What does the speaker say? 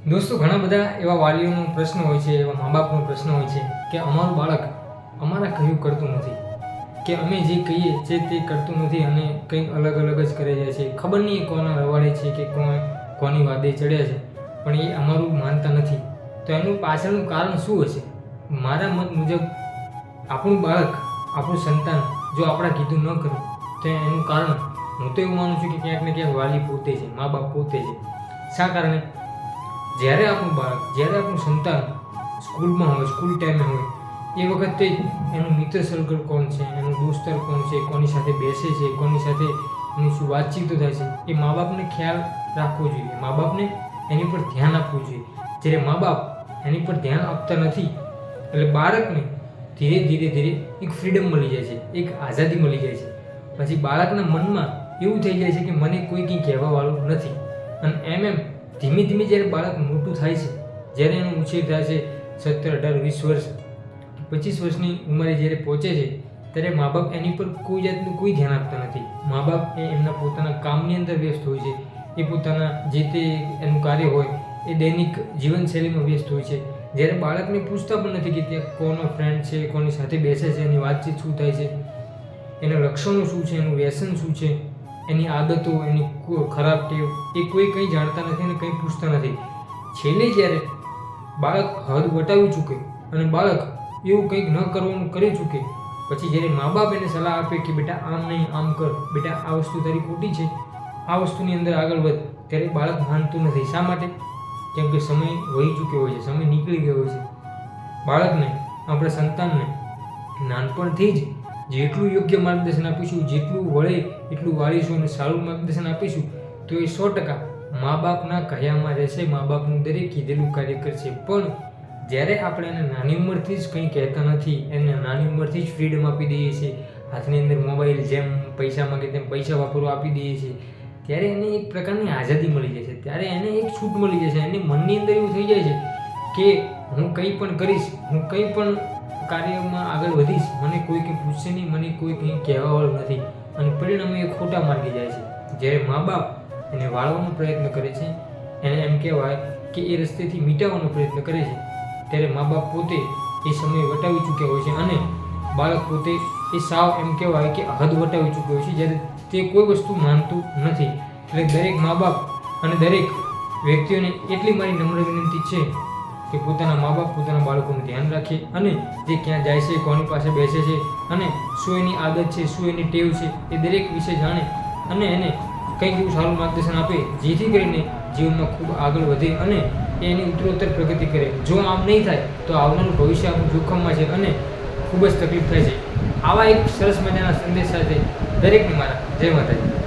દોસ્તો, ઘણા બધા એવા વાલીઓનો પ્રશ્ન હોય છે, એવા મા બાપનો પ્રશ્ન હોય છે કે અમારું બાળક અમારા કહ્યું કરતું નથી, કે અમે જે કહીએ છે તે કરતું નથી અને કંઈક અલગ અલગ જ કરે જાય છે. ખબર નહીં કોના રવાડે છે કે કોની વાદે ચડ્યા છે, પણ એ અમારું માનતા નથી. તો એનું પાછળનું કારણ શું હશે? મારા મત મુજબ આપણું બાળક, આપણું સંતાન જો આપણા કીધું ન કરે તો એનું કારણ હું તો એવું માનું છું કે ક્યાંક ને ક્યાંક વાલી પોતે છે, મા બાપ પોતે છે. શા કારણે? જ્યારે આપણું બાળક, જ્યારે આપણું સંતાન સ્કૂલમાં હોય, સ્કૂલ ટાઈમે હોય, એ વખતે એનું મિત્ર સર્કલ કોણ છે, એનું દોસ્તાર કોણ છે, કોની સાથે બેસે છે, કોની સાથે એની શું વાતચીતો થાય છે, એ મા બાપને ખ્યાલ રાખવો જોઈએ. મા બાપને એની પર ધ્યાન આપવું જોઈએ. જ્યારે મા બાપ એની પર ધ્યાન આપતા નથી એટલે બાળકને ધીરે ધીરે એક ફ્રીડમ મળી જાય છે, એક આઝાદી મળી જાય છે. પછી બાળકના મનમાં એવું થઈ જાય છે કે મને કોઈ કંઈ કહેવાવાળું નથી. અને ધીમે ધીમે જ્યારે બાળક મોટું થાય છે, જ્યારે એનો ઉછેર થાય છે, 17, 18, 20 વર્ષ, 25 વર્ષની ઉંમરે જ્યારે પહોંચે છે, ત્યારે મા બાપ એની પર કોઈ જાતનું કોઈ ધ્યાન આપતા નથી. મા બાપ એ એમના પોતાના કામની અંદર વ્યસ્ત હોય છે. એ પોતાના જે તે એનું કાર્ય હોય એ દૈનિક જીવનશૈલીમાં વ્યસ્ત હોય છે. જ્યારે બાળકને પૂછતા પણ નથી કે ત્યાં કોનો ફ્રેન્ડ છે, કોની સાથે બેસે છે, એની વાતચીત શું થાય છે, એના લક્ષણો શું છે, એનું વ્યસન શું છે, એની આદતો, એની ખરાબ ટેવ, એ કોઈ કંઈ જાણતા નથી અને કંઈ પૂછતા નથી. છેલ્લે જ્યારે બાળક હદ વટાવી ચૂકે અને બાળક એવું કંઈક ન કરવાનું કરી ચૂકે, પછી જ્યારે મા બાપ એને સલાહ આપે કે બેટા આમ નહીં, આમ કર, બેટા આ વસ્તુ તારી ખોટી છે, આ વસ્તુની અંદર આગળ વધ, ત્યારે બાળક માનતું નથી. શા માટે? કેમ કે સમય વહી ચૂક્યો હોય છે, સમય નીકળી ગયો હોય છે. બાળકને, આપણા સંતાનને નાનપણથી જ જેટલું યોગ્ય માર્ગદર્શન આપીશું, જેટલું વળે એટલું વાળીશું અને સારું માર્ગદર્શન આપીશું, તો એ 100% મા બાપના કહ્યામાં રહેશે, મા બાપનું દરેક કીધેલું કાર્ય કરશે. પણ જ્યારે આપણે એને નાની ઉંમરથી જ કંઈ કહેતા નથી, એને નાની ઉંમરથી જ ફ્રીડમ આપી દઈએ છીએ, હાથની અંદર મોબાઈલ, જેમ પૈસા માંગે તેમ પૈસા વાપરવા આપી દઈએ છીએ, ત્યારે એને એક પ્રકારની આઝાદી મળી જાય છે, ત્યારે એને એક છૂટ મળી જાય છે. એને મનની અંદર એવું થઈ જાય છે કે હું કંઈ પણ કરીશ, હું કંઈ પણ કાર્યમાં આગળ વધીશ, મને કોઈ કંઈ પૂછશે નહીં, મને કોઈ કંઈ કહેવાવાળું નથી, અને પરિણામે એ ખોટા માર્ગે જાય છે. જ્યારે મા બાપ એને વાળવાનો પ્રયત્ન કરે છે, એને એમ કહેવાય કે એ રસ્તેથી મિટાવવાનો પ્રયત્ન કરે છે, ત્યારે મા બાપ પોતે એ સમય વટાવી ચૂક્યા હોય છે અને બાળક પોતે એ સાવ એમ કહેવાય કે હદ વટાવી ચૂક્યો હોય છે, જ્યારે તે કોઈ વસ્તુ માનતું નથી. એટલે દરેક મા બાપ અને દરેક વ્યક્તિઓને એટલી મારી નમ્ર વિનંતી છે કે પોતાના મા બાપ, પોતાના બાળકોનું ધ્યાન રાખે અને જે ક્યાં જાય છે, કોની પાસે બેસે છે અને શું એની આદત છે, શું એની ટેવ છે, એ દરેક વિશે જાણે અને એને કંઈક એવું સારું માર્ગદર્શન આપે, જેથી કરીને જીવનમાં ખૂબ આગળ વધે અને એની ઉત્તરોત્તર પ્રગતિ કરે. જો આમ નહીં થાય તો આવનારું ભવિષ્ય આપણું જોખમમાં છે અને ખૂબ જ તકલીફ થાય છે. આવા એક સરસ મજાના સંદેશ સાથે દરેકને મારા જય માતાજી.